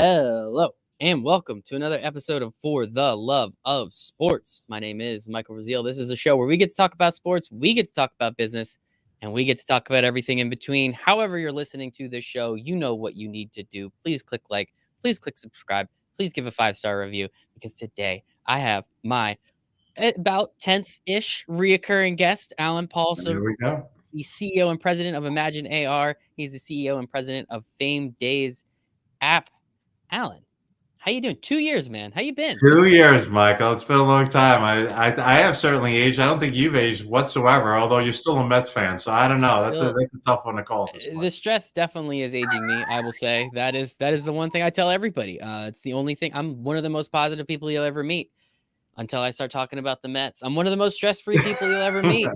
Hello and welcome to another episode of For the Love of Sports. My name is Michael Raziel. This is a show where we get to talk about sports, we get to talk about business, and we get to talk about everything in between. However you're listening to this show, you know what you need to do. Please click like, please click subscribe, please give a 5-star review, because today I have my about 10th-ish reoccurring guest, Alen Paul Silverrstieen. Here we go. The CEO and president of Imagine AR. He's the CEO and president of FameDays App. Alen, how you doing? 2 years, man. How you been? 2 years, Michael. It's been a long time. I have certainly aged. I don't think you've aged whatsoever, although you're still a Mets fan. So I don't know. That's a tough one to call at this point. The stress definitely is aging me, I will say. That is the one thing I tell everybody. It's the only thing. I'm one of the most positive people you'll ever meet until I start talking about the Mets. I'm one of the most stress-free people you'll ever meet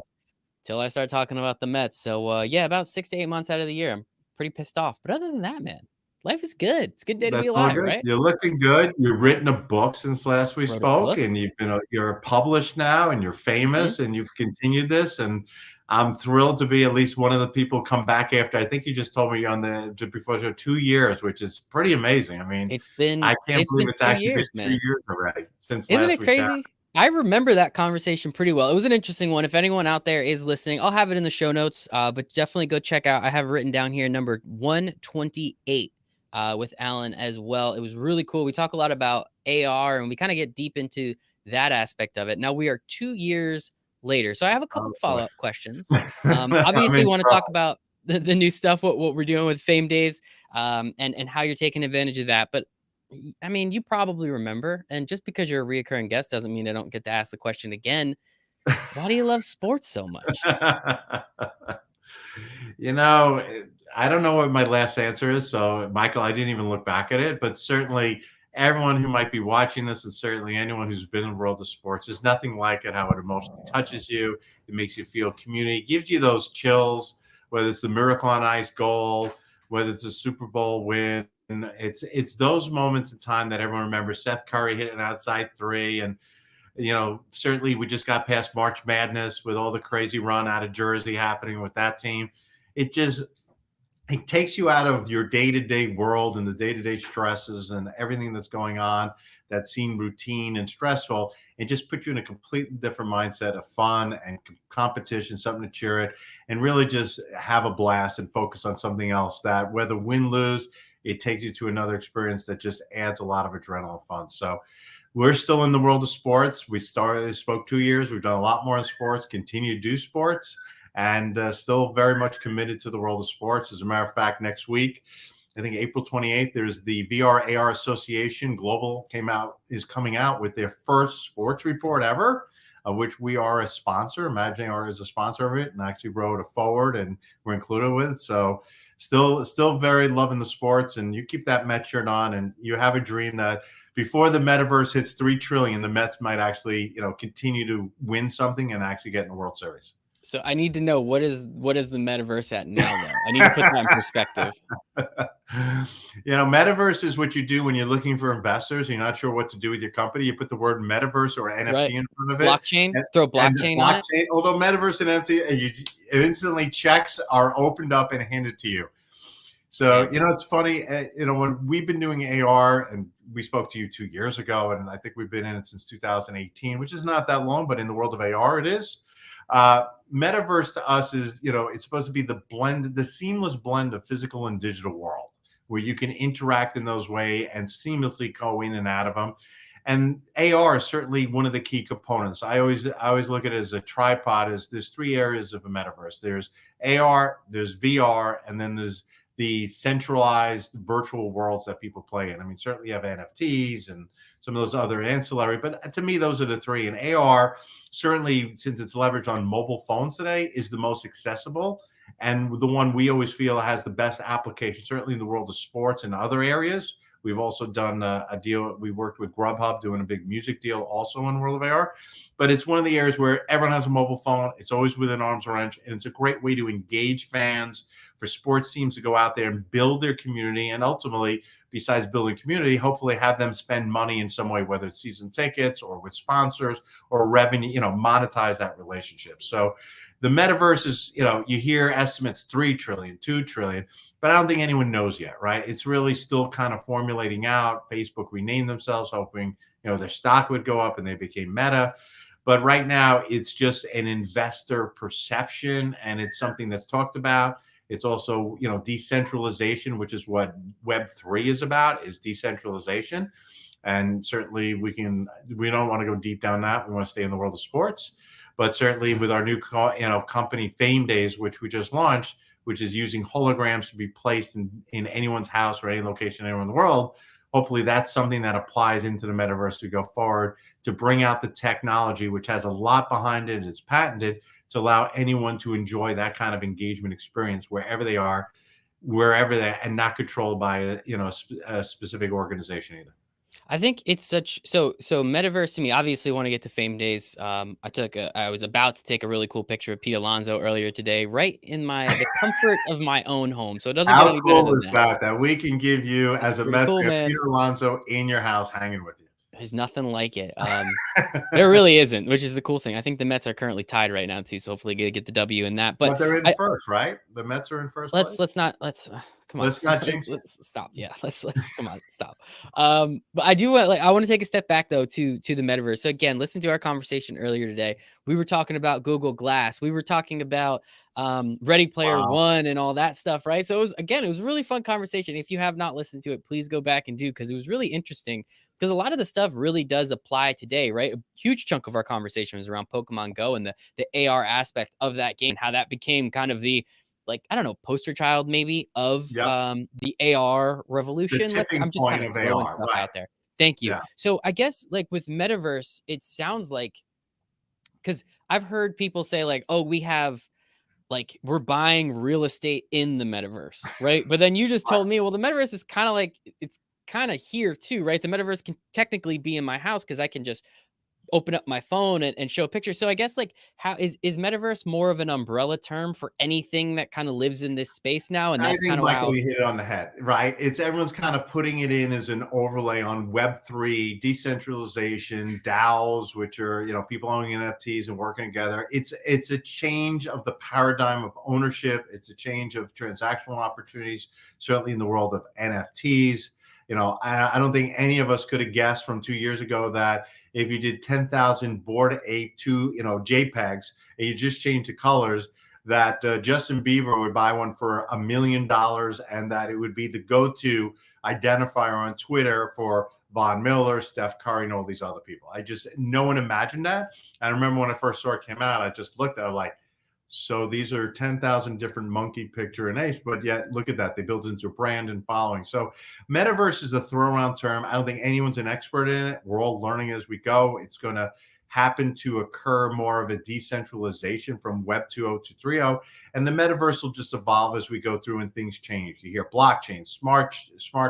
until I start talking about the Mets. So, yeah, about 6 to 8 months out of the year, I'm pretty pissed off. But other than that, man, life is good. It's a good day to be alive, right? You're looking good. You've written a book since last we spoke, and you're published now, and you're famous, and you've continued this. And I'm thrilled to be at least one of the people come back after. I think you just told me on before 2 years, which is pretty amazing. I mean, I can't believe it's actually been 2 years already since last week. Isn't it crazy? I remember that conversation pretty well. It was an interesting one. If anyone out there is listening, I'll have it in the show notes, but definitely go check out. I have it written down here, number 128. With Alen as well. It was really cool. We talk a lot about AR and we kind of get deep into that aspect of it. Now we are 2 years later. So I have a couple follow-up questions. Obviously want to talk about the new stuff, what we're doing with FameDays, and how you're taking advantage of that. But I mean, you probably remember, and just because you're a reoccurring guest doesn't mean I don't get to ask the question again. Why do you love sports so much? I don't know what my last answer is. So, Michael, I didn't even look back at it, but certainly everyone who might be watching this, and certainly anyone who's been in the world of sports, there's nothing like it, how it emotionally touches you. It makes you feel community. It gives you those chills, whether it's the Miracle on Ice goal, whether it's a Super Bowl win. It's those moments in time that everyone remembers. Seth Curry hitting an outside three, and certainly we just got past March Madness with all the crazy run out of Jersey happening with that team. It takes you out of your day-to-day world and the day-to-day stresses and everything that's going on that seem routine and stressful, and just put you in a completely different mindset of fun and competition, something to cheer it, and really just have a blast and focus on something else that, whether win, lose, it takes you to another experience that just adds a lot of adrenaline fun. So we're still in the world of sports. We spoke 2 years. We've done a lot more in sports, continue to do sports, and still very much committed to the world of sports. As a matter of fact, next week, I think April 28th, there's the VR AR Association Global is coming out with their first sports report ever, of which we are a sponsor. Imagine AR is a sponsor of it, and actually wrote a forward, and we're included with it. So still very loving the sports, and you keep that Met shirt on, and you have a dream that before the metaverse hits $3 trillion, the Mets might actually, continue to win something and actually get in the World Series. So I need to know, what is the metaverse at now, though? I need to put that in perspective. Metaverse is what you do when you're looking for investors. You're not sure what to do with your company. You put the word metaverse or NFT in front of it. Blockchain. Throw blockchain on it. Although metaverse and NFT, instantly checks are opened up and handed to you. So, it's funny, when we've been doing AR, and we spoke to you 2 years ago, and I think we've been in it since 2018, which is not that long, but in the world of AR, it is. Metaverse to us is, it's supposed to be the seamless blend of physical and digital world, where you can interact in those ways and seamlessly go in and out of them. And AR is certainly one of the key components. I always look at it as a tripod. There's 3 areas of a metaverse. There's AR, there's VR, and then there's the centralized virtual worlds that people play in. I mean, certainly you have NFTs and some of those other ancillary, but to me, those are the 3. And AR, certainly, since it's leveraged on mobile phones today, is the most accessible, and the one we always feel has the best application, certainly in the world of sports and other areas. We've also done a deal. We worked with Grubhub doing a big music deal also in the world of AR. But it's one of the areas where everyone has a mobile phone. It's always within arm's reach, and it's a great way to engage fans, for sports teams to go out there and build their community, and ultimately, besides building community, hopefully have them spend money in some way, whether it's season tickets or with sponsors or revenue, monetize that relationship. So The metaverse is, you hear estimates 3 trillion, 2 trillion, but I don't think anyone knows yet, right? It's really still kind of formulating out. Facebook renamed themselves, hoping, their stock would go up and they became Meta. But right now, it's just an investor perception, and it's something that's talked about. It's also, decentralization, which is what Web3 is about, is decentralization. And certainly we don't want to go deep down that. We want to stay in the world of sports. But certainly with our new company, FameDays, which we just launched, which is using holograms to be placed in anyone's house or any location anywhere in the world, hopefully that's something that applies into the metaverse to go forward, to bring out the technology, which has a lot behind it, it's patented, to allow anyone to enjoy that kind of engagement experience wherever they are, and not controlled by a specific organization either. I think it's such so metaverse to me. Obviously, want to get to FameDays. I was about to take a really cool picture of Pete Alonso earlier today, right in the comfort of my own home. So it doesn't get How any better cool than is that. that we can give you, It's as a pretty Mets cool, fan, man. Peter Alonso in your house hanging with you? There's nothing like it. There really isn't, which is the cool thing. I think the Mets are currently tied right now too, so hopefully get the W in that. But they're in I first, right? The Mets are in first place. let's come on. Let's not jinx it. Let's stop. Yeah, let's come on, stop. But I do want I want to take a step back though to the metaverse. So again, listen to our conversation earlier today. We were talking about Google Glass. We were talking about Ready Player Wow. One and all that stuff, right? So it was a really fun conversation. If you have not listened to it, please go back and do, because it was really interesting. Because a lot of the stuff really does apply today, right? A huge chunk of our conversation was around Pokemon Go and the AR aspect of that game, how that became kind of the, like, I don't know, poster child maybe of Yep. the AR The revolution. tipping I'm just point kind of of throwing AR, stuff right. out there. Thank you. Yeah. So I guess like with metaverse, it sounds like, because I've heard people say like, oh, we're buying real estate in the metaverse, right? But then you just Right. told me, well, the metaverse is kind of like, it's kind of here too, right? The metaverse can technically be in my house because I can just open up my phone and show pictures. So I guess like, how is metaverse more of an umbrella term for anything that kind of lives in this space now? And I that's think, kind of Michael, how. you hit it on the head, right? It's everyone's kind of putting it in as an overlay on Web3, decentralization, DAOs, which are, people owning NFTs and working together. It's a change of the paradigm of ownership. It's a change of transactional opportunities, certainly in the world of NFTs. I don't think any of us could have guessed from 2 years ago that if you did 10,000 Bored Ape JPEGs and you just change the colors, that Justin Bieber would buy one for $1 million, and that it would be the go-to identifier on Twitter for Von Miller, Steph Curry, and all these other people. No one imagined that. I remember when I first saw it came out, I just looked at it like, so these are 10,000 different monkey picture and apes, but yet look at that. They built into a brand and following. So metaverse is a throw around term. I don't think anyone's an expert in it. We're all learning as we go. It's going to happen to occur more of a decentralization from Web 2.0 to 3.0. And the metaverse will just evolve as we go through and things change. You hear blockchain, smart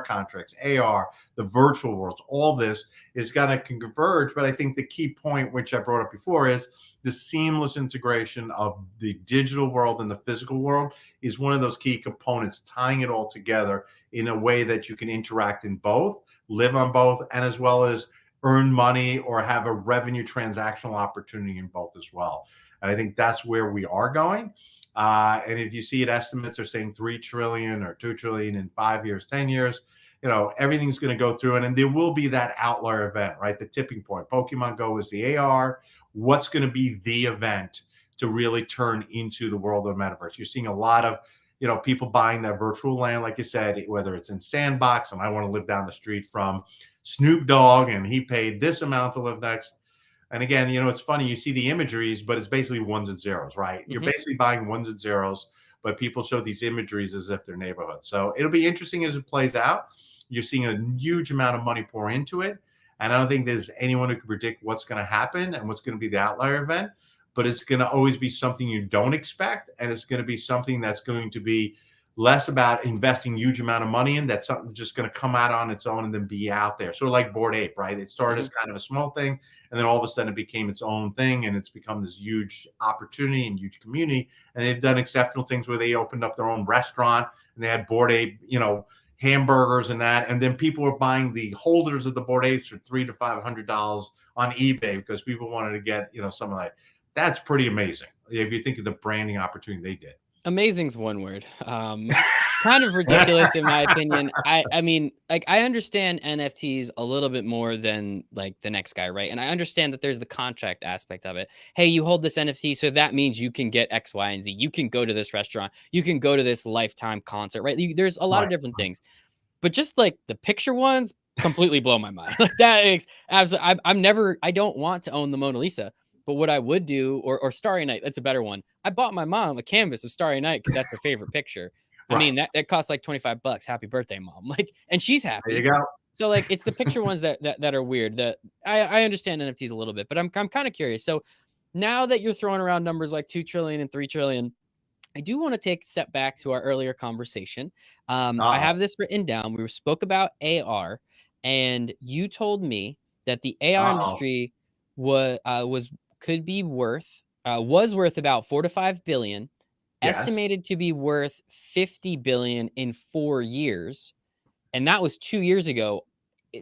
contracts, AR, the virtual worlds, all this is going to converge. But I think the key point, which I brought up before, is the seamless integration of the digital world and the physical world is one of those key components, tying it all together in a way that you can interact in both, live on both, and as well as earn money or have a revenue transactional opportunity in both as well. And I think that's where we are going. And if you see it, estimates are saying 3 trillion or 2 trillion in 5 years, 10 years, everything's going to go through it. And there will be that outlier event, right? The tipping point. Pokemon Go is the AR. What's going to be the event to really turn into the world of the metaverse? You're seeing a lot of, people buying that virtual land, like you said, whether it's in Sandbox, and I want to live down the street from Snoop Dogg, and he paid this amount to live next. And again, it's funny, you see the imageries, but it's basically ones and zeros, right? You're basically buying ones and zeros, but people show these imageries as if they're neighborhoods. So it'll be interesting as it plays out. You're seeing a huge amount of money pour into it. And I don't think there's anyone who can predict what's going to happen and what's going to be the outlier event, but it's going to always be something you don't expect. And it's going to be something that's going to be less about investing huge amount of money in. That's something that's just going to come out on its own and then be out there. Sort of like Bored Ape, right? It started as kind of a small thing, and then all of a sudden it became its own thing, and it's become this huge opportunity and huge community. And they've done exceptional things where they opened up their own restaurant and they had Bored Ape, hamburgers and that. And then people were buying the holders of the Bored Apes for $300 to $500 on eBay because people wanted to get, some of that. That's pretty amazing if you think of the branding opportunity they did. Amazing's one word. Kind of ridiculous in my opinion. I mean, like I understand NFTs a little bit more than like the next guy, right? And I understand that there's the contract aspect of it. Hey, you hold this NFT, so that means you can get X, Y, and Z. You can go to this restaurant. You can go to this lifetime concert, right? There's a lot of Right. different things. But just like the picture ones completely blow my mind. Like that makes absolutely. I'm never. I don't want to own the Mona Lisa. But what I would do, or Starry Night, that's a better one. I bought my mom a canvas of Starry Night because that's her favorite picture. I Right. mean, that costs like $25. Happy birthday, mom! Like, and she's There you happy. go. So like, it's the picture ones that are weird. That I understand NFTs a little bit, but I'm kind of curious. So now that you're throwing around numbers like 2 trillion and 3 trillion, I do want to take a step back to our earlier conversation. I Uh-oh. have this written down. We spoke about AR, and you told me that the AR Uh-oh. industry was could be worth was worth about 4 to 5 billion, Yes. estimated to be worth 50 billion in 4 years, and that was 2 years ago.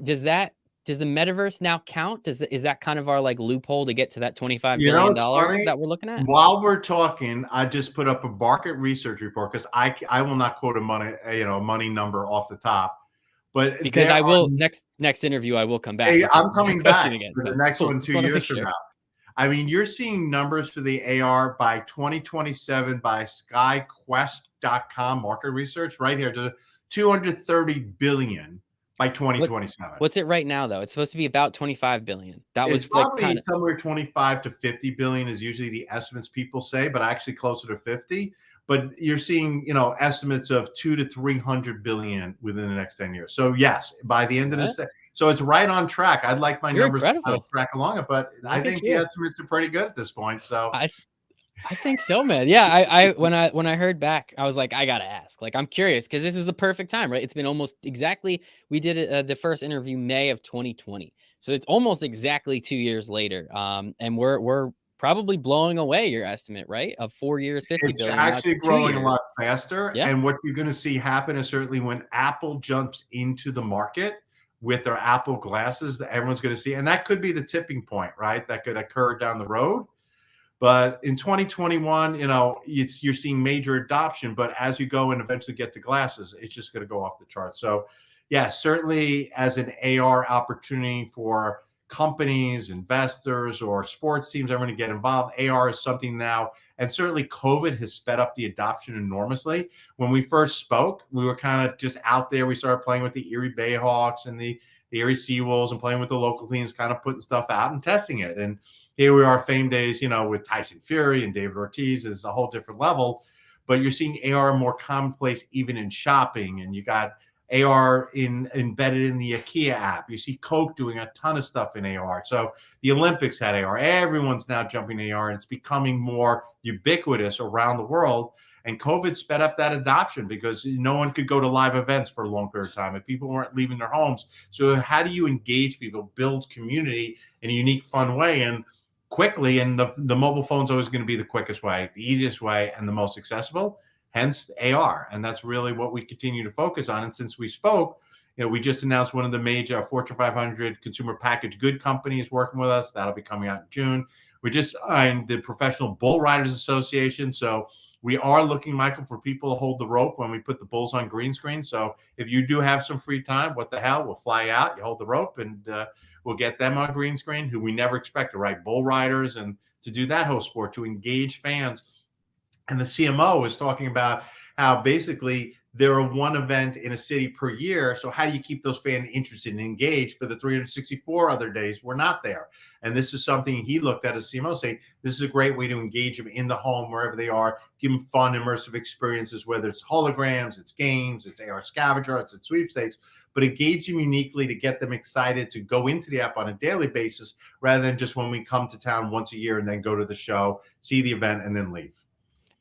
Does the metaverse now count? Is that kind of our like loophole to get to that 25 You know, billion it's dollar funny. that we're looking at? While we're talking, I just put up a market research report because I will not quote a money number off the top, but Because there I are. will next interview, I will come back Hey, with this I'm coming question back again. for the So next cool. one Just 2 want to years make from sure. now. I mean, you're seeing numbers for the AR by 2027 by SkyQuest.com market research right here to 230 billion by What 2027. what's it right now though? It's supposed to be about 25 billion. That It's was like probably kind of somewhere 25 to 50 billion is usually the estimates people say, but actually closer to 50. But you're seeing, estimates of 2 to 300 billion within the next 10 years. So yes, by the end of what? this, so it's right on track. I'd like my You're numbers to kind of incredible. track along it, but I Look at think the you. estimates are pretty good at this point. So I I think so, man. Yeah, I when I heard back, I was like, I gotta ask. Like, I'm curious because this is the perfect time, right? It's been almost exactly. We did it, the first interview May of 2020, so it's almost exactly 2 years later. And we're probably blowing away your estimate, right? Of 4 years, 50 it's billion. Now actually two growing a years. lot faster. Yeah. And what you're going to see happen is certainly when Apple jumps into the market with their Apple glasses that everyone's going to see. And that could be the tipping point, right? That could occur down the road. But in 2021, you're seeing major adoption. But as you go and eventually get to glasses, it's just going to go off the charts. So, yeah, certainly as an AR opportunity for companies, investors, or sports teams ever to get involved, AR is something now. And certainly COVID has sped up the adoption enormously. When we first spoke, we were kind of just out there. We started playing with the Erie Bayhawks and the Erie Seawolves and playing with the local teams, kind of putting stuff out and testing it. And here we are, FameDays, with Tyson Fury and David Ortiz is a whole different level. But you're seeing AR more commonplace even in shopping, and you got AR embedded in the IKEA app. You see Coke doing a ton of stuff in AR. So the Olympics had AR. Everyone's now jumping AR, and it's becoming more ubiquitous around the world. And COVID sped up that adoption because no one could go to live events for a long period of time and people weren't leaving their homes. So how do you engage people, build community in a unique, fun way? And quickly, and the mobile phone's always going to be the quickest way, the easiest way, and the most accessible, hence AR. And that's really what we continue to focus on. And since we spoke, we just announced one of the major Fortune 500 consumer packaged good companies working with us. That'll be coming out in June. We just signed the Professional Bull Riders Association. So we are looking, Michael, for people to hold the rope when we put the bulls on green screen. So if you do have some free time, what the hell, we'll fly out, you hold the rope, and we'll get them on green screen who we never expected, right? Bull riders, and to do that whole sport, to engage fans. And the CMO is talking about how basically there are one event in a city per year. So how do you keep those fans interested and engaged for the 364 other days we're not there? And this is something he looked at as CMO, saying this is a great way to engage them in the home, wherever they are, give them fun, immersive experiences, whether it's holograms, it's games, it's AR scavenger, it's sweepstakes, but engage them uniquely to get them excited to go into the app on a daily basis rather than just when we come to town once a year and then go to the show, see the event, and then leave.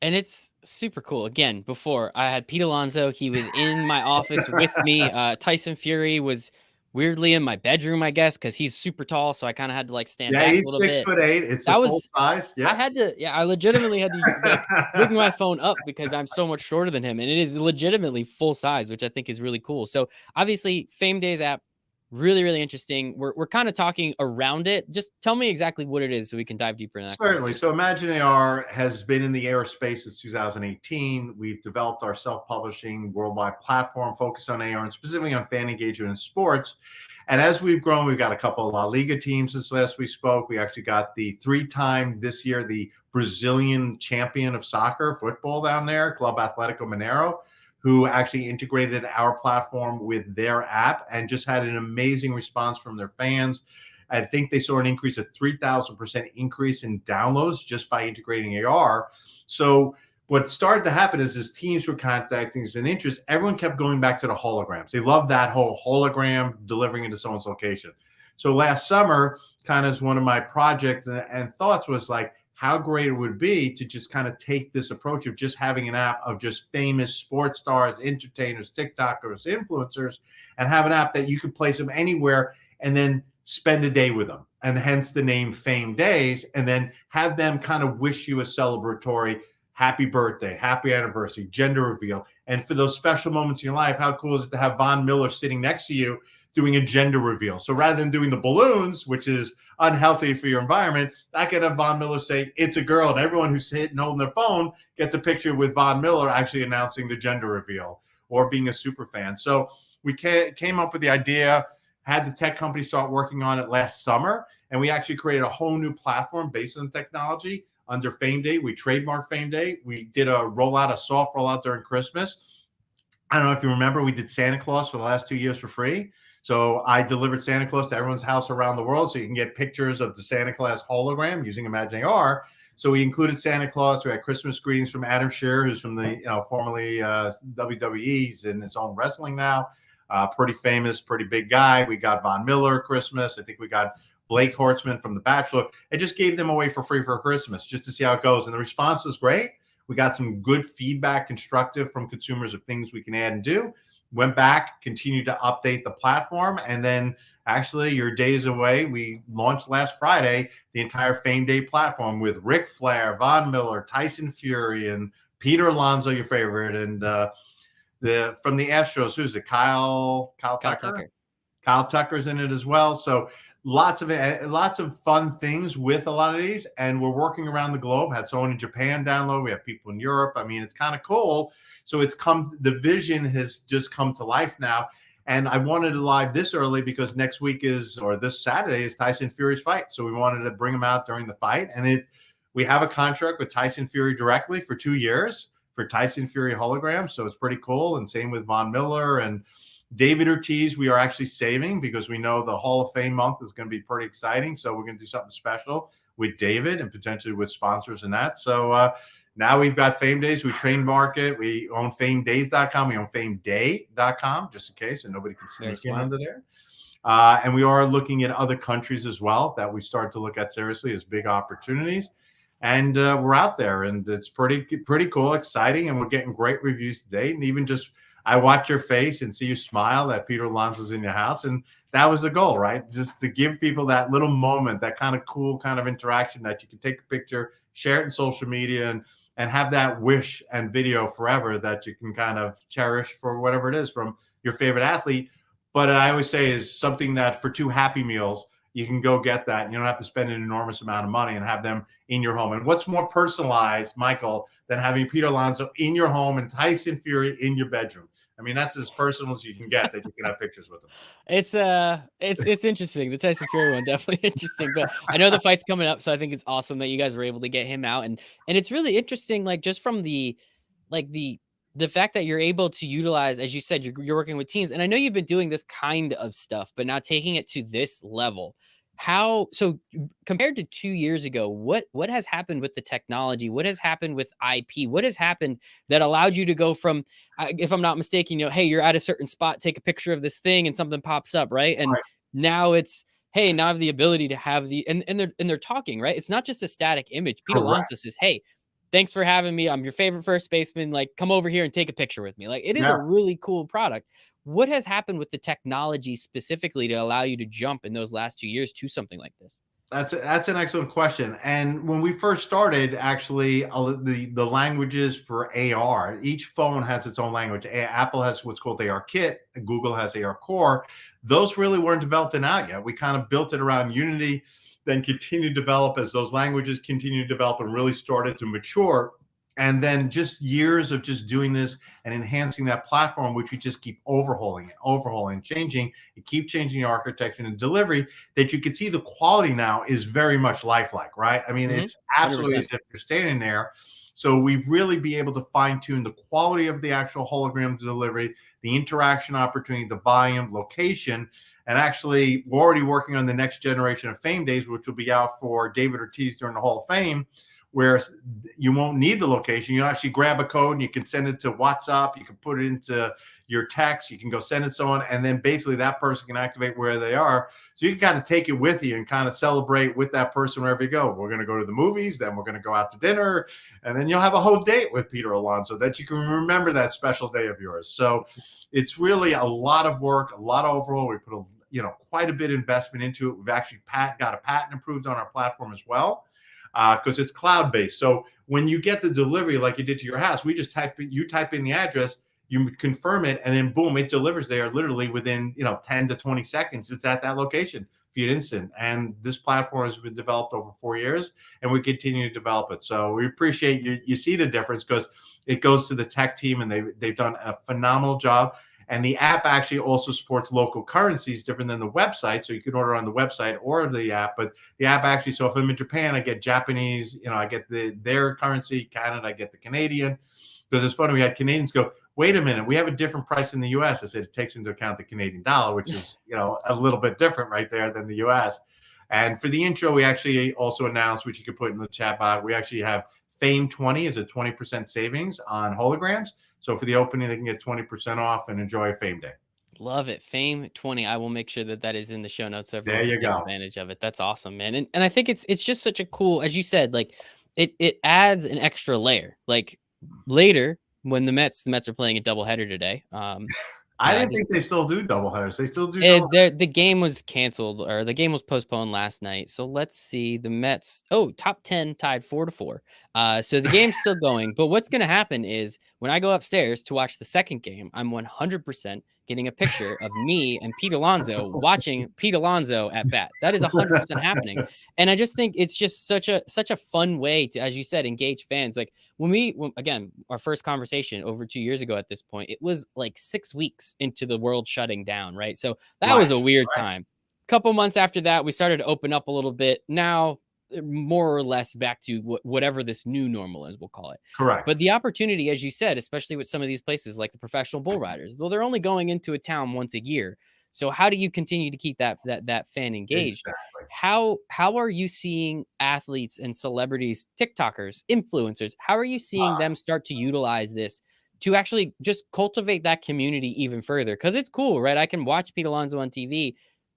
And it's super cool. Again, before I had Pete Alonso, he was in my office with me. Tyson Fury was weirdly in my bedroom, I guess, because he's super tall. So I kind of had to like stand Yeah, back a he's little bit. 6'8". It's a That full was, size. I Yeah. had to, yeah, I legitimately had to like rig my phone up because I'm so much shorter than him. And it is legitimately full size, which I think is really cool. So obviously, FameDays app, Really, really interesting. We're kind of talking around it. Just tell me exactly what it is so we can dive deeper in that Certainly. conversation. So Imagine AR has been in the aerospace since 2018. We've developed our self-publishing worldwide platform focused on AR and specifically on fan engagement in sports. And as we've grown, we've got a couple of La Liga teams since last we spoke. We actually got the three-time this year, the Brazilian champion of soccer, football down there, Club Atlético Mineiro, who actually integrated our platform with their app and just had an amazing response from their fans. I think they saw an increase of 3,000% increase in downloads just by integrating AR. So what started to happen is as teams were contacting us in interest, everyone kept going back to the holograms. They love that whole hologram delivering into someone's location. So last summer, kind of as one of my projects and thoughts was like, how great it would be to just kind of take this approach of just having an app of just famous sports stars, entertainers, TikTokers, influencers, and have an app that you could place them anywhere and then spend a day with them. And hence the name FameDays, and then have them kind of wish you a celebratory happy birthday, happy anniversary, gender reveal. And for those special moments in your life, how cool is it to have Von Miller sitting next to you doing a gender reveal? So rather than doing the balloons, which is unhealthy for your environment, I can have Von Miller say, it's a girl. And everyone who's sitting holding their phone gets a picture with Von Miller actually announcing the gender reveal or being a super fan. So we came up with the idea, had the tech company start working on it last summer, and we actually created a whole new platform based on technology under FameDay. We trademarked FameDay. We did a soft rollout during Christmas. I don't know if you remember, we did Santa Claus for the last 2 years for free. So I delivered Santa Claus to everyone's house around the world so you can get pictures of the Santa Claus hologram using Imagine AR. So we included Santa Claus. We had Christmas greetings from Adam Shearer, who's from the formerly WWE's in his own wrestling now. Pretty famous, pretty big guy. We got Von Miller Christmas. I think we got Blake Hortzman from The Bachelor. I just gave them away for free for Christmas just to see how it goes. And the response was great. We got some good feedback, constructive from consumers of things we can add and do. Went back, continued to update the platform. And then actually you're days away. We launched last Friday the entire FameDay platform with Ric Flair, Von Miller, Tyson Fury, and Peter Alonso, your favorite. And from the Astros, who's it? Kyle Tucker? Kyle Tucker's in it as well. So lots of fun things with a lot of these, and we're working around the globe. Had someone in Japan download. We have people in Europe. I mean, it's kind of cool. So the vision has just come to life now. And I wanted it live this early because next week this Saturday is Tyson Fury's fight. So we wanted to bring him out during the fight. And we have a contract with Tyson Fury directly for 2 years for Tyson Fury hologram. So it's pretty cool. And same with Von Miller and David Ortiz. We are actually saving because we know the Hall of Fame month is going to be pretty exciting. So we're going to do something special with David and potentially with sponsors and that. So now we've got FameDays. We trademark it. We own FameDays.com. We own FameDay.com just in case, and nobody can sneak in under there. And we are looking at other countries as well that we start to look at seriously as big opportunities. And we're out there, and it's pretty cool, exciting, and we're getting great reviews today. And even just I watch your face and see you smile that Peter Alonso's in your house, and that was the goal, right? Just to give people that little moment, that kind of cool kind of interaction that you can take a picture, share it in social media, and have that wish and video forever that you can kind of cherish for whatever it is from your favorite athlete. But I always say is something that for 2 Happy Meals, you can go get that. And you don't have to spend an enormous amount of money and have them in your home. And what's more personalized, Michael, than having Peter Alonso in your home and Tyson Fury in your bedroom? I mean, that's as personal as you can get that you can have pictures with them. It's interesting. The Tyson Fury one, definitely interesting. But I know the fight's coming up, so I think it's awesome that you guys were able to get him out. And it's really interesting, like just from the fact that you're able to utilize, as you said, you're working with teams. And I know you've been doing this kind of stuff, but now taking it to this level. So compared to 2 years ago, what has happened with the technology? What has happened with IP? What has happened that allowed you to go from, if I'm not mistaken, hey, you're at a certain spot, take a picture of this thing and something pops up, right? And now it's, hey, now I have the ability to have and they're talking, right? It's not just a static image. Peter Alonso says, hey, thanks for having me. I'm your favorite first baseman. Like, come over here and take a picture with me. Like, it is a really cool product. What has happened with the technology specifically to allow you to jump in those last 2 years to something like this? That's an excellent question. And when we first started, actually, the languages for AR, each phone has its own language. Apple has what's called AR Kit, Google has AR Core. Those really weren't developed and out yet. We kind of built it around Unity, then continued to develop as those languages continued to develop and really started to mature. And then just years of just doing this and enhancing that platform, which we just keep overhauling, changing, and keep changing the architecture and delivery, that you can see the quality now is very much lifelike, right? I mean, it's absolutely as 100%. if you're standing there. So we've really be able to fine tune the quality of the actual hologram delivery, the interaction opportunity, the volume, location. And actually, we're already working on the next generation of FameDays, which will be out for David Ortiz during the Hall of Fame, where you won't need the location. You actually grab a code and you can send it to WhatsApp. You can put it into your text. You can go send it to someone, and then basically that person can activate where they are. So you can kind of take it with you and kind of celebrate with that person wherever you go. We're going to go to the movies, then we're going to go out to dinner, and then you'll have a whole date with Peter Alonso that you can remember that special day of yours. So it's really a lot of work, a lot of overhaul. We put quite a bit of investment into it. We've actually got a patent approved on our platform as well, because it's cloud-based. So when you get the delivery like you did to your house, we just type in the address, you confirm it, and then boom, it delivers there literally within 10 to 20 seconds. It's at that location via instant. And this platform has been developed over 4 years, and we continue to develop it. So we appreciate you see the difference, because it goes to the tech team, and they've done a phenomenal job. And the app actually also supports local currencies different than the website. So you can order on the website or the app, but the app actually, so if I'm in Japan, I get Japanese, I get their currency. Canada, I get the Canadian. Because it's funny, we had Canadians go, wait a minute, we have a different price in the US. I said, it takes into account the Canadian dollar, which is, a little bit different right there than the US. And for the intro, we actually also announced, which you could put in the chat box, we actually have Fame 20 is a 20% savings on holograms. So for the opening, they can get 20% off and enjoy a Fame Day. Love it. Fame 20. I will make sure that that is in the show notes so There everyone can you take go. advantage of it. That's awesome, man. And I think it's just such a cool, as you said, like it adds an extra layer. Like later when the Mets are playing a doubleheader today. I I didn't just think they still do doubleheaders. They still do double. the game was canceled, or the game was postponed last night. So let's see. The Mets, top 10 tied 4-4. So the game's still going. But what's gonna happen is when I go upstairs to watch the second game, I'm 100% getting a picture of me and Pete Alonso watching Pete Alonso at bat. That is 100% happening. And I just think it's just such a fun way to, as you said, engage fans. Like again, our first conversation over 2 years ago at this point, it was like 6 weeks into the world shutting down, right? So that was Right, a weird right. time. Couple months after that, we started to open up a little bit. Now, more or less back to whatever this new normal is, we'll call it. Correct. But the opportunity, as you said, especially with some of these places like the professional bull riders, well, they're only going into a town once a year. So how do you continue to keep that fan engaged? Exactly. How are you seeing athletes and celebrities, TikTokers, influencers? How are you seeing them start to utilize this to actually just cultivate that community even further? Because it's cool, right? I can watch Pete Alonso on TV,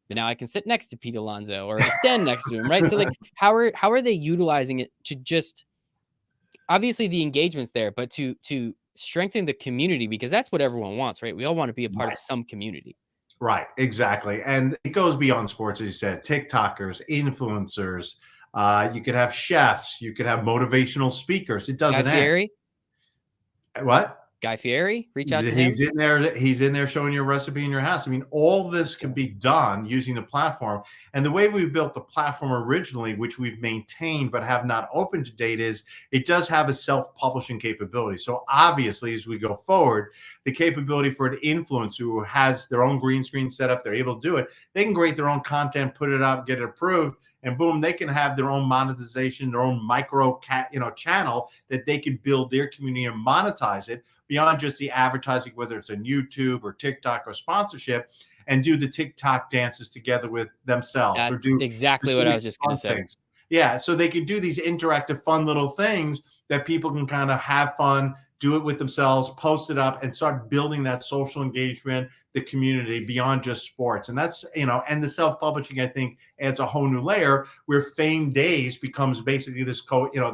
but now I can sit next to Pete Alonso or stand next to him, right? So like, how are they utilizing it to just, obviously the engagement's there, but to strengthen the community, because that's what everyone wants, right? We all want to be a part of Right. some community. Right, exactly. And it goes beyond sports, as you said, TikTokers, influencers. You could have chefs, you could have motivational speakers. It Guy doesn't end. Fieri, What? Guy Fieri, reach out to him. He's in there showing you a recipe in your house. I mean, all this can be done using the platform. And the way we built the platform originally, which we've maintained but have not opened to date, is it does have a self-publishing capability. So obviously, as we go forward, the capability for an influencer who has their own green screen set up, they're able to do it. They can create their own content, put it up, get it approved, and boom, they can have their own monetization, their own channel that they can build their community and monetize it beyond just the advertising, whether it's on YouTube or TikTok or sponsorship, and do the TikTok dances together with themselves, or That's do exactly what I was just going fun to say. things. Yeah, so they can do these interactive, fun little things that people can kind of have fun, do it with themselves, post it up, and start building that social engagement, the community beyond just sports. And that's, and the self-publishing, I think, adds a whole new layer where FameDays becomes basically this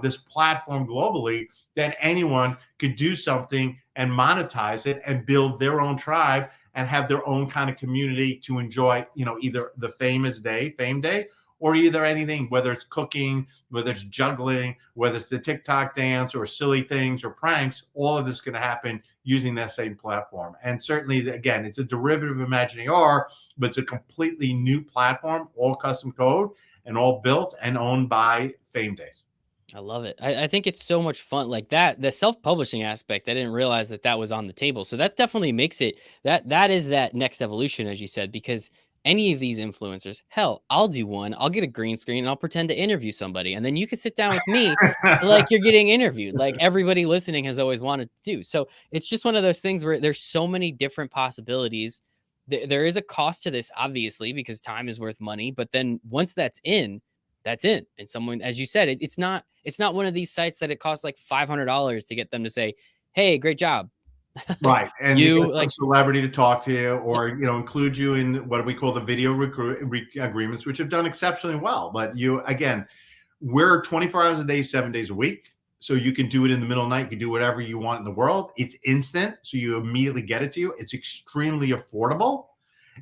this platform globally that anyone could do something and monetize it and build their own tribe and have their own kind of community to enjoy, either the Fame Day, or either anything, whether it's cooking, whether it's juggling, whether it's the TikTok dance or silly things or pranks, all of this is going to happen using that same platform. And certainly, again, it's a derivative of Imagining AR, but it's a completely new platform, all custom code and all built and owned by FameDays. I love it. I think it's so much fun. Like that, the self-publishing aspect, I didn't realize that that was on the table. So that definitely makes it that is that next evolution, as you said, because any of these influencers, hell, I'll do one. I'll get a green screen and I'll pretend to interview somebody. And then you can sit down with me like you're getting interviewed, like everybody listening has always wanted to do. So it's just one of those things where there's so many different possibilities. There is a cost to this, obviously, because time is worth money. But then once that's in, that's it. And someone, as you said, it's not one of these sites that it costs like $500 to get them to say, "Hey, great job." Right, and to You get some like, celebrity to talk to you, yeah, or include you in what we call the video agreements, which have done exceptionally well. But you, again, we're 24 hours a day, 7 days a week, so you can do it in the middle of the night. You can do whatever you want in the world. It's instant, so you immediately get it to you. It's extremely affordable,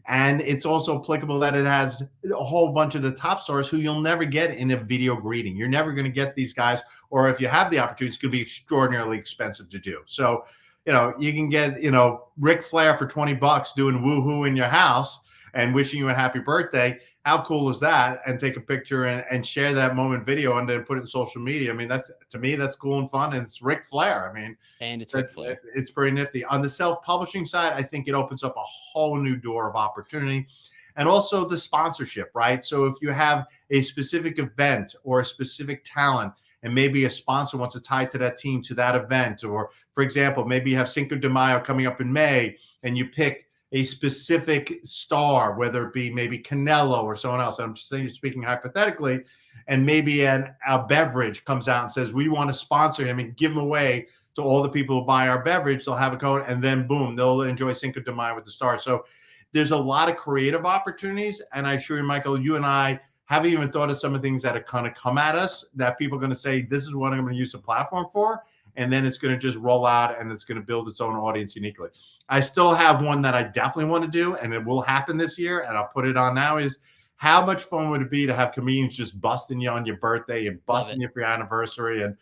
and it's also applicable that it has a whole bunch of the top stars who you'll never get in a video greeting. You're never going to get these guys, or if you have the opportunity, it's going to be extraordinarily expensive to do. So, you can get, Ric Flair for $20 doing woohoo in your house and wishing you a happy birthday. How cool is that? And take a picture and share that moment video and then put it in social media. I mean, to me, that's cool and fun. And it's Ric Flair. I mean, and it's Ric Flair. it's pretty nifty. On the self-publishing side, I think it opens up a whole new door of opportunity. And also the sponsorship, right? So if you have a specific event or a specific talent, and maybe a sponsor wants to tie to that team, to that event, or for example, maybe you have Cinco de Mayo coming up in May, and you pick a specific star, whether it be maybe Canelo or someone else. I'm just saying, speaking hypothetically, and maybe a beverage comes out and says, we want to sponsor him and give him away to all the people who buy our beverage. They'll have a code, and then boom, they'll enjoy Cinco de Mayo with the star. So there's a lot of creative opportunities. And I assure you, Michael, you and I haven't even thought of some of the things that are kind of come at us that people are going to say, this is what I'm going to use the platform for. And then it's going to just roll out and it's going to build its own audience uniquely. I still have one that I definitely want to do, and it will happen this year, and I'll put it on now, is how much fun would it be to have comedians just busting you on your birthday and busting you for your anniversary? And,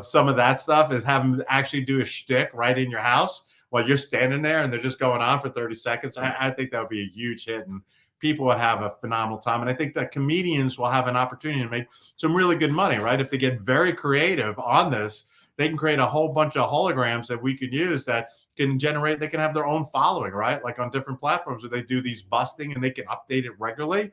some of that stuff is having them actually do a shtick right in your house while you're standing there and they're just going on for 30 seconds. I think that would be a huge hit, and people would have a phenomenal time. And I think that comedians will have an opportunity to make some really good money, right? If they get very creative on this, they can create a whole bunch of holograms that we could use that can generate, they can have their own following, right? Like on different platforms where they do these busting and they can update it regularly.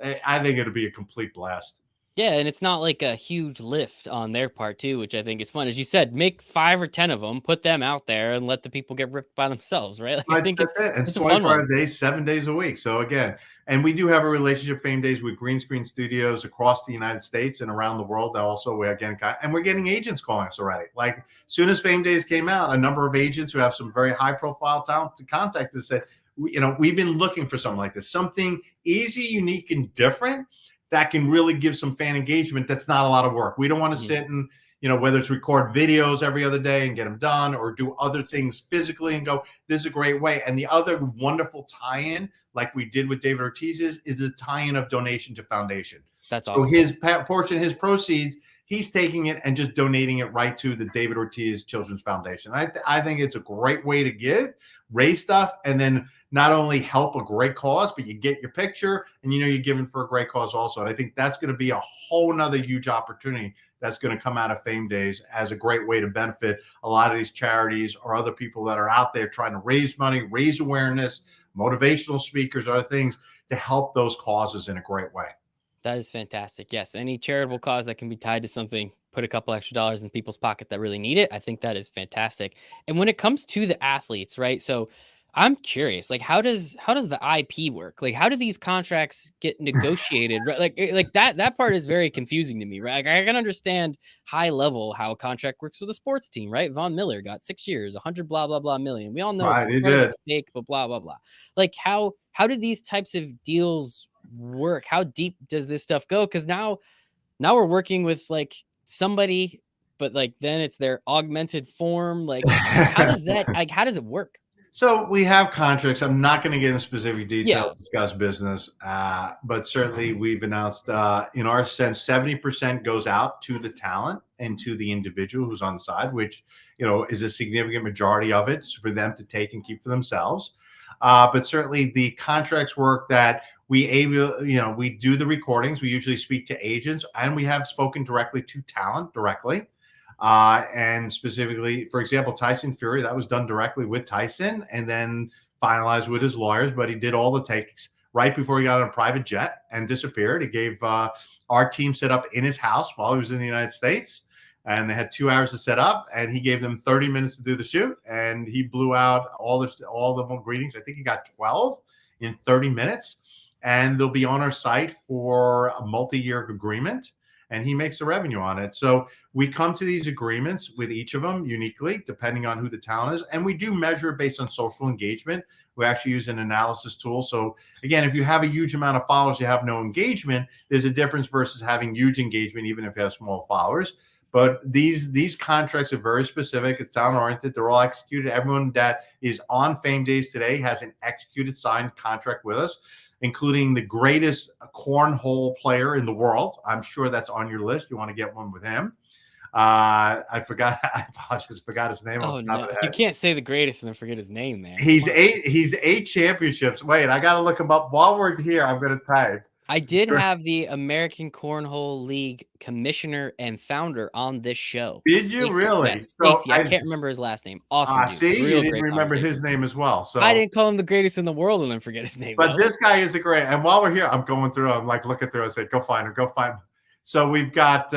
I think it'll be a complete blast. Yeah, and it's not like a huge lift on their part too, which I think is fun. As you said, make 5 or 10 of them, put them out there, and let the people get ripped by themselves, right? Like, I think That's it. It's a fun 24 one. days, 7 days a week. So again, and we do have a relationship, FameDays, with green screen studios across the United States and around the world. Also, we're getting agents calling us already. Like, as soon as FameDays came out, a number of agents who have some very high profile talent to contact us said, we've been looking for something like this, something easy, unique, and different that can really give some fan engagement. That's not a lot of work. We don't want to sit and, whether it's record videos every other day and get them done, or do other things physically and go, this is a great way. And the other wonderful tie-in, like we did with David Ortiz's, is the tie-in of donation to foundation. That's so awesome. His portion, his proceeds, he's taking it and just donating it right to the David Ortiz Children's Foundation. I think it's a great way to give, raise stuff, and then not only help a great cause, but you get your picture and you're giving for a great cause also. And I think that's going to be a whole nother huge opportunity that's going to come out of FameDays as a great way to benefit a lot of these charities or other people that are out there trying to raise money, raise awareness, motivational speakers, other things to help those causes in a great way. That is fantastic. Yes, any charitable cause that can be tied to something, put a couple extra dollars in people's pocket that really need it. I think that is fantastic. And when it comes to the athletes, right? So I'm curious, like how does the IP work? Like how do these contracts get negotiated? Right? Like that part is very confusing to me, right? Like, I can understand high level how a contract works with a sports team, right? Von Miller got 6 years, 100 blah blah blah million. We all know Right, he did. fake, but blah blah blah. Like how do these types of deals work? How deep does this stuff go? Because now we're working with like somebody, but like then it's their augmented form. Like how does that? Like how does it work? So we have contracts. I'm not going to get into specific Yeah. details, discuss business, but certainly we've announced, in our sense, 70% goes out to the talent and to the individual who's on the side, which is a significant majority of it for them to take and keep for themselves. But certainly the contracts work that we do the recordings. We usually speak to agents, and we have spoken directly to talent directly. And specifically, for example, Tyson Fury, that was done directly with Tyson and then finalized with his lawyers. But he did all the takes right before he got on a private jet and disappeared. He gave our team set up in his house while he was in the United States. And they had 2 hours to set up, and he gave them 30 minutes to do the shoot. And he blew out all the greetings. I think he got 12 in 30 minutes. And they'll be on our site for a multi-year agreement, and he makes the revenue on it. So we come to these agreements with each of them uniquely, depending on who the talent is. And we do measure it based on social engagement. We actually use an analysis tool. So again, if you have a huge amount of followers, you have no engagement, there's a difference versus having huge engagement, even if you have small followers. But these contracts are very specific. It's talent oriented. They're all executed. Everyone that is on FameDays today has an executed signed contract with us, including the greatest cornhole player in the world. I'm sure that's on your list. You want to get one with him. I forgot. I apologize. Forgot his name. Oh no, you can't say the greatest and then forget his name, man. He's eight championships. Wait, I got to look him up. While we're here, I'm going to type. I did have the American Cornhole League commissioner and founder on this show. Did you really? Yes, Stacey. I can't remember his last name. Awesome dude. See, Real you didn't remember his name as well. So I didn't call him the greatest in the world and then forget his name. But this guy is a great. And while we're here, I'm going through. I'm like looking through. I say, go find him. Go find him. So we've got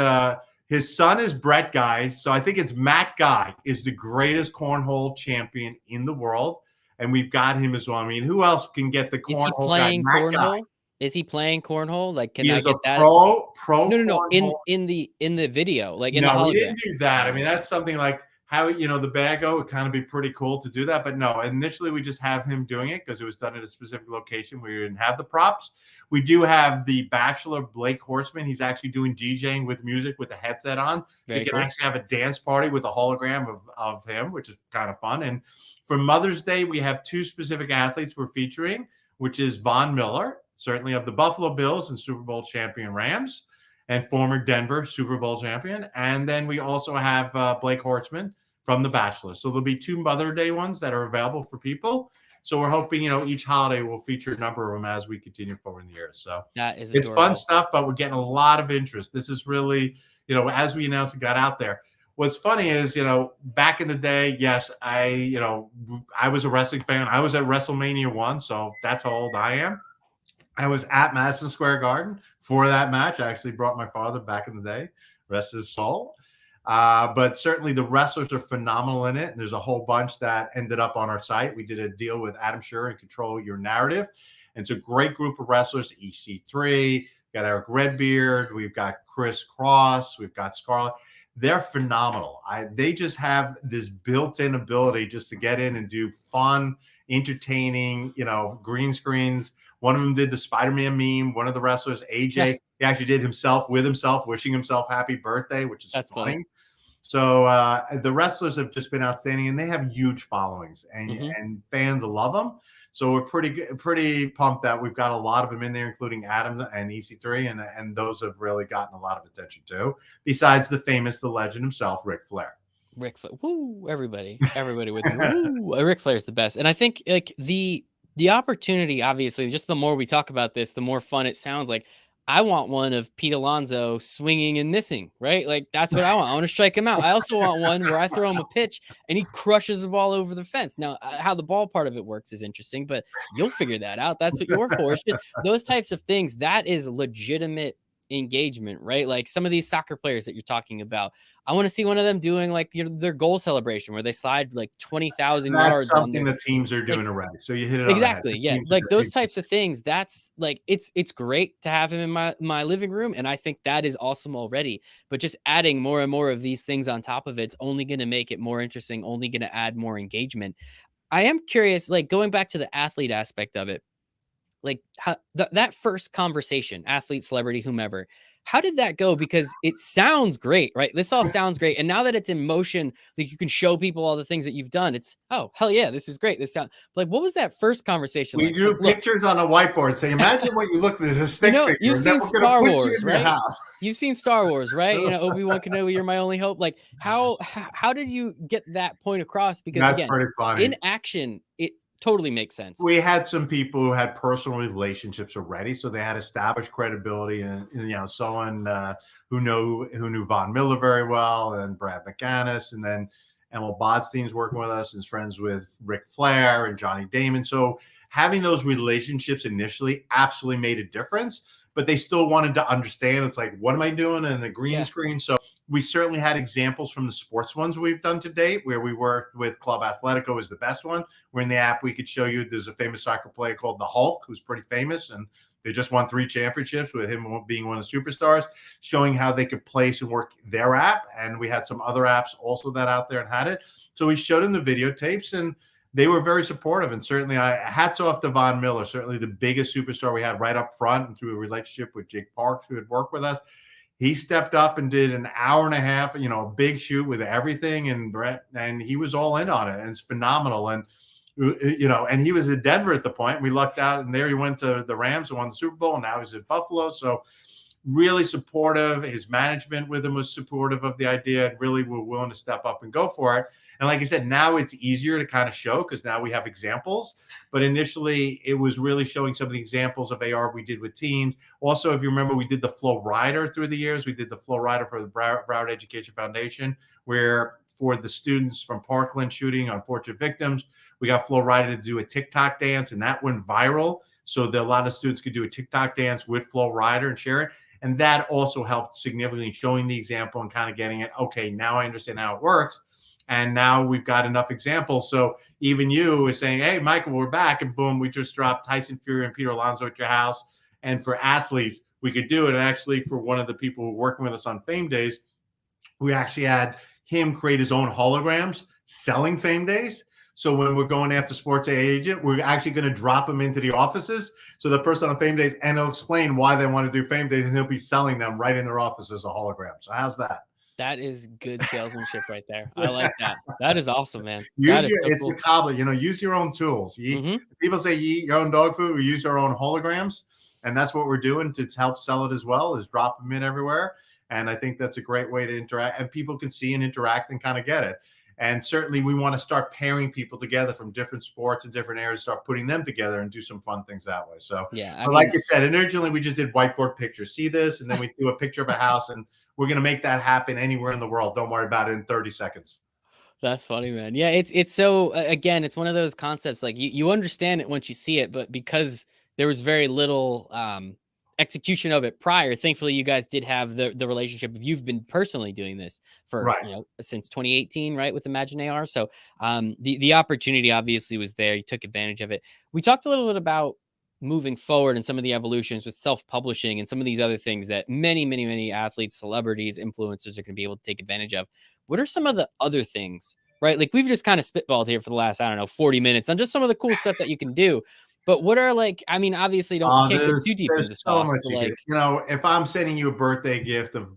his son is Brett Guy. So I think it's Matt Guy is the greatest cornhole champion in the world, and we've got him as well. I mean, who else can get the cornhole? Is he playing cornhole? Is he playing cornhole? Like, can I get that? Pro. No. In the video, like in the hologram. We didn't do that. I mean, that's something like how the Bago would kind of be pretty cool to do that, but no. Initially, we just have him doing it because it was done at a specific location where you didn't have the props. We do have the Bachelor Blake Horseman. He's actually doing DJing with music with the headset on. You can actually have a dance party with a hologram of him, which is kind of fun. And for Mother's Day, we have two specific athletes we're featuring, which is Von Miller, certainly of the Buffalo Bills and Super Bowl champion Rams, and former Denver Super Bowl champion. And then we also have Blake Horseman from The Bachelor. So there'll be two Mother's Day ones that are available for people. So we're hoping, each holiday will feature a number of them as we continue forward in the year. So that is it's fun stuff, but we're getting a lot of interest. This is really, as we announced it got out there. What's funny is, back in the day, yes, I was a wrestling fan. I was at WrestleMania 1, so that's how old I am. I was at Madison Square Garden for that match. I actually brought my father back in the day, rest his soul. But certainly the wrestlers are phenomenal in it. And there's a whole bunch that ended up on our site. We did a deal with Adam Scherr and Control Your Narrative. And it's a great group of wrestlers, EC3, got Eric Redbeard, we've got Chris Cross, we've got Scarlett. They're phenomenal. They just have this built-in ability just to get in and do fun, entertaining, green screens. One of them did the Spider-Man meme. One of the wrestlers, AJ, he actually did himself with himself, wishing himself happy birthday, which is funny. So the wrestlers have just been outstanding, and they have huge followings, and fans love them. So we're pretty pumped that we've got a lot of them in there, including Adam and EC3, and those have really gotten a lot of attention too. Besides the legend himself, Ric Flair. Ric Flair, woo! Everybody with me. Woo! Ric Flair is the best, and I think like the opportunity, obviously, just the more we talk about this, the more fun it sounds. Like I want one of Pete Alonso swinging and missing, right? Like that's what I want. I want to strike him out. I also want one where I throw him a pitch and he crushes the ball over the fence. Now, how the ball part of it works is interesting, but you'll figure that out. That's what you're for. It's just those types of things. That is legitimate engagement, right? Like some of these soccer players that you're talking about. I want to see one of them doing like their goal celebration where they slide like 20,000 yards. That's something the teams are doing already. So you hit it exactly. On the head. Yeah, like those types of things. That's like it's great to have him in my living room, and I think that is awesome already. But just adding more and more of these things on top of it's only going to make it more interesting. Only going to add more engagement. I am curious, like going back to the athlete aspect of it, like how that first conversation, athlete, celebrity, whomever. How did that go? Because it sounds great, right? This all sounds great. And now that it's in motion, like you can show people all the things that you've done. It's, oh, hell yeah, this is great. This sound like, what was that first conversation We like? It's like, drew look, pictures on a whiteboard. Say, imagine what you look. There's a stick figure, you've and then seen we're going to Star put you Wars, in your right? house. You've seen Star Wars, right? Obi-Wan Kenobi, you're my only hope. Like, how did you get that point across? Because That's again, pretty funny. in action, it totally makes sense. We had some people who had personal relationships already, so they had established credibility, and someone who knew Von Miller very well, and Brad McGannis, and then Emil Bodstein's working with us, and is friends with Ric Flair and Johnny Damon. So having those relationships initially absolutely made a difference, but they still wanted to understand. It's like, what am I doing in the green screen? So we certainly had examples from the sports ones we've done to date, where we worked with Club Atletico is the best one. Where in the app we could show you there's a famous soccer player called the Hulk, who's pretty famous, and they just won 3 championships with him being one of the superstars, showing how they could place and work their app. And we had some other apps also that out there and had it. So we showed them the videotapes, and they were very supportive. And certainly, hats off to Von Miller, certainly the biggest superstar we had right up front, and through a relationship with Jake Parks, who had worked with us. He stepped up and did an hour and a half, a big shoot with everything, and he was all in on it, and it's phenomenal. And and he was in Denver at the point. We lucked out, and there he went to the Rams and won the Super Bowl, and now he's at Buffalo. So really supportive. His management with him was supportive of the idea, and really were willing to step up and go for it. And like I said, now it's easier to kind of show because now we have examples. But initially, it was really showing some of the examples of AR we did with teams. Also, if you remember, we did the Flow Rider through the years. We did the Flow Rider for the Broward Education Foundation, where for the students from Parkland shooting, unfortunate victims, we got Flow Rider to do a TikTok dance, and that went viral. So that a lot of students could do a TikTok dance with Flow Rider and share it. And that also helped significantly, showing the example and kind of getting it, okay, now I understand how it works. And now we've got enough examples. So even you is saying, hey, Michael, we're back. And boom, we just dropped Tyson Fury and Peter Alonso at your house. And for athletes, we could do it. And actually, for one of the people who were working with us on FameDays, we actually had him create his own holograms selling FameDays. So when we're going after sports agent, we're actually going to drop them into the offices. So the person on FameDays, and he'll explain why they want to do FameDays, and he'll be selling them right in their office as a hologram. So how's that? That is good salesmanship right there. I like that. That is awesome, man. It's a cobbler, use your own tools. People say you eat your own dog food. We use our own holograms. And that's what we're doing to help sell it as well, is drop them in everywhere. And I think that's a great way to interact, and people can see and interact and kind of get it. And certainly we want to start pairing people together from different sports and different areas, start putting them together and do some fun things that way. So yeah, like you said, originally we just did whiteboard pictures. See this, and then we do a picture of a house, and we're going to make that happen anywhere in the world. Don't worry about it in 30 seconds. That's funny, man. Yeah, it's so, again, it's one of those concepts, like you understand it once you see it, but because there was very little execution of it prior, thankfully you guys did have the relationship of, you've been personally doing this for since 2018, right, with Imagine AR. So the opportunity obviously was there. You took advantage of it. We talked a little bit about moving forward and some of the evolutions with self-publishing and some of these other things that many athletes, celebrities, influencers are going to be able to take advantage of. What are some of the other things, right? Like, we've just kind of spitballed here for the last, 40 minutes on just some of the cool stuff that you can do. But what are, like, I mean, obviously can't get too deep into the sauce. So much, if I'm sending you a birthday gift of,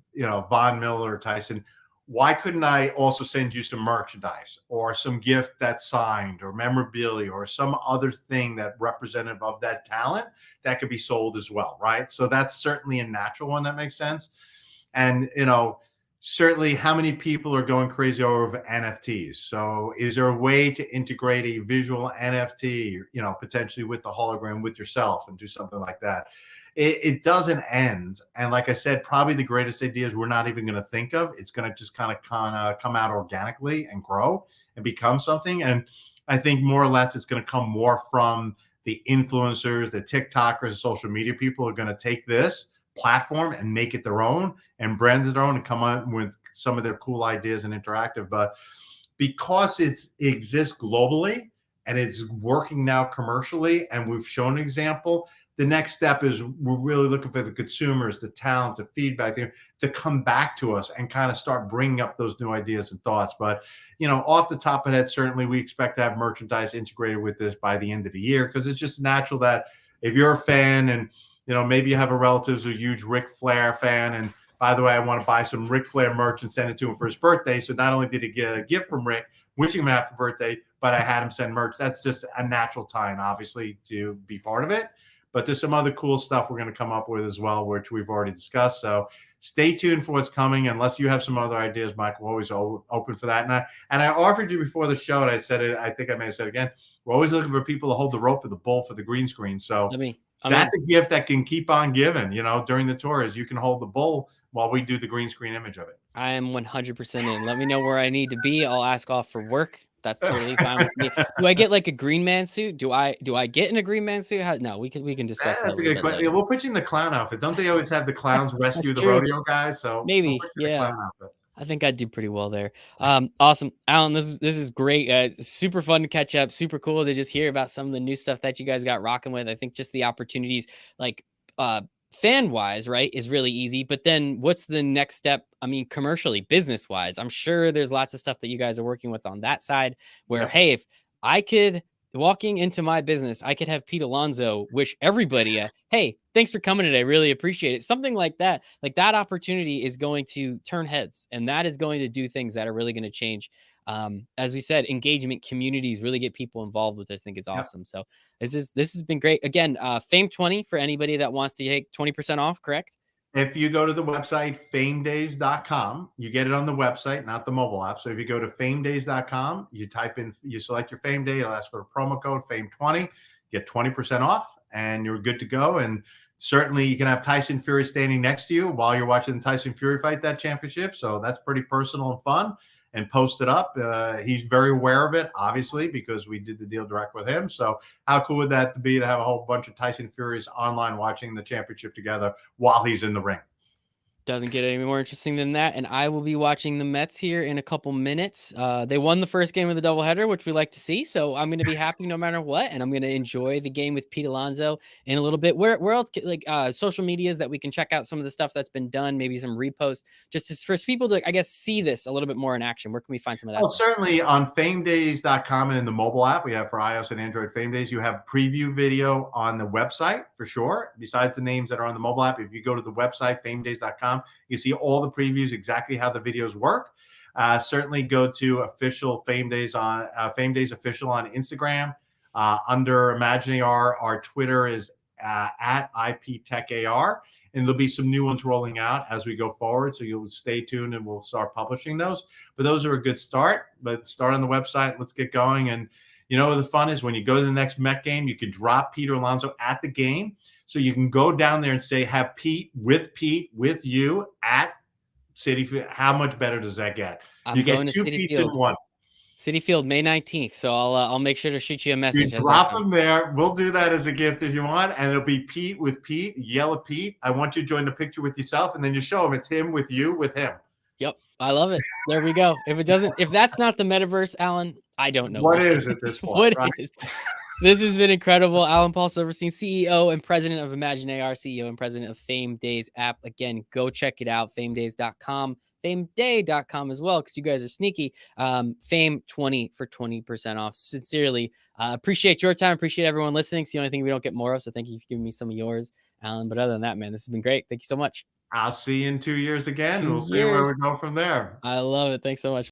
Von Miller or Tyson, why couldn't I also send you some merchandise or some gift that's signed or memorabilia or some other thing that representative of that talent that could be sold as well, right? So that's certainly a natural one that makes sense. And, certainly how many people are going crazy over NFTs? So is there a way to integrate a visual NFT, potentially with the hologram with yourself and do something like that? It doesn't end. And like I said, probably the greatest ideas we're not even going to think of. It's going to just kind of come out organically and grow and become something. And I think more or less it's going to come more from the influencers, the TikTokers, social media people are going to take this platform and make it their own and brand it their own and come up with some of their cool ideas and interactive. But because it exists globally and it's working now commercially, and we've shown an example, the next step is we're really looking for the consumers, the talent, the feedback there to come back to us and kind of start bringing up those new ideas and thoughts. But, off the top of that, certainly we expect to have merchandise integrated with this by the end of the year, because it's just natural that if you're a fan and maybe you have a relative who's a huge Ric Flair fan, and by the way, I want to buy some Ric Flair merch and send it to him for his birthday. So not only did he get a gift from Rick wishing him happy birthday, but I had him send merch. That's just a natural tie-in, obviously, to be part of it. But there's some other cool stuff we're going to come up with as well, which we've already discussed. So stay tuned for what's coming. Unless you have some other ideas, Mike, we're always open for that. And I offered you before the show, and I said it, I think I may have said it again, we're always looking for people to hold the rope of the bull for the green screen. So that's a gift that can keep on giving, during the tour, is you can hold the bull while we do the green screen image of it. I am 100% in. Let me know where I need to be. I'll ask off for work. That's totally fine with me. Do I get like a green man suit? Do I get in a green man suit? No, we can discuss that. That's a good question. Yeah, we'll put you in the clown outfit. Don't they always have the clowns rescue the rodeo guys? So maybe, yeah. I think I'd do pretty well there. Awesome, Alan. This is great. Super fun to catch up. Super cool to just hear about some of the new stuff that you guys got rocking with. I think just the opportunities, like fan wise, right, is really easy. But then what's the next step? I mean, commercially, business wise, I'm sure there's lots of stuff that you guys are working with on that side where, hey, if I could walking into my business, I could have Pete Alonso wish everybody hey, thanks for coming today. Really appreciate it. Something like that. Like that opportunity is going to turn heads, and that is going to do things that are really going to change. As we said, engagement, communities, really get people involved with this. I think is awesome. So this has been great. Again, Fame 20 for anybody that wants to take 20% off, correct? If you go to the website, FameDays.com, you get it on the website, not the mobile app. So if you go to FameDays.com, you select your Fame Day, it'll ask for a promo code Fame20, get 20% off, and you're good to go. And certainly you can have Tyson Fury standing next to you while you're watching Tyson Fury fight that championship. So that's pretty personal and fun. And post it up. He's very aware of it, obviously, because we did the deal direct with him. So how cool would that be to have a whole bunch of Tyson Furies online watching the championship together while he's in the ring? Doesn't get any more interesting than that. And I will be watching the Mets here in a couple minutes. They won the first game of the doubleheader, which we like to see. So I'm going to be happy no matter what. And I'm going to enjoy the game with Pete Alonso in a little bit. Where else, like social medias that we can check out some of the stuff that's been done, maybe some reposts, just for people to, I guess, see this a little bit more in action. Where can we find some of that? Well, certainly on FameDays.com and in the mobile app, we have for iOS and Android Fame Days. You have preview video on the website for sure. Besides the names that are on the mobile app, if you go to the website, FameDays.com, you see all the previews, exactly how the videos work. Certainly go to official Fame Days on Fame Days official on Instagram. Under ImagineAR, our Twitter is at IPTechAR, and there'll be some new ones rolling out as we go forward. So you'll stay tuned and we'll start publishing those. But those are a good start. But start on the website. Let's get going. And the fun is when you go to the next Met game, you can drop Peter Alonso at the game. So you can go down there and say, have Pete with you at Citi Field. How much better does that get? You get two Pete's in one. Citi Field, May 19th. So I'll make sure to shoot you a message. You drop them there. We'll do that as a gift if you want. And it'll be Pete with Pete. Yell at Pete. I want you to join the picture with yourself. And then you show him it's him with you with him. Yep. I love it. There we go. If that's not the metaverse, Alan, I don't know. What is at this point? What is? This has been incredible. Alen Paul Silverrstieen, CEO and president of ImagineAR, CEO and president of FameDays App. Again, go check it out. FameDays.com, FameDay.com as well, because you guys are sneaky. Fame20 for 20% off. Sincerely, appreciate your time. Appreciate everyone listening. It's the only thing we don't get more of. So thank you for giving me some of yours, Alan. But other than that, man, this has been great. Thank you so much. I'll see you in 2 years again. We'll see where we go from there. I love it. Thanks so much.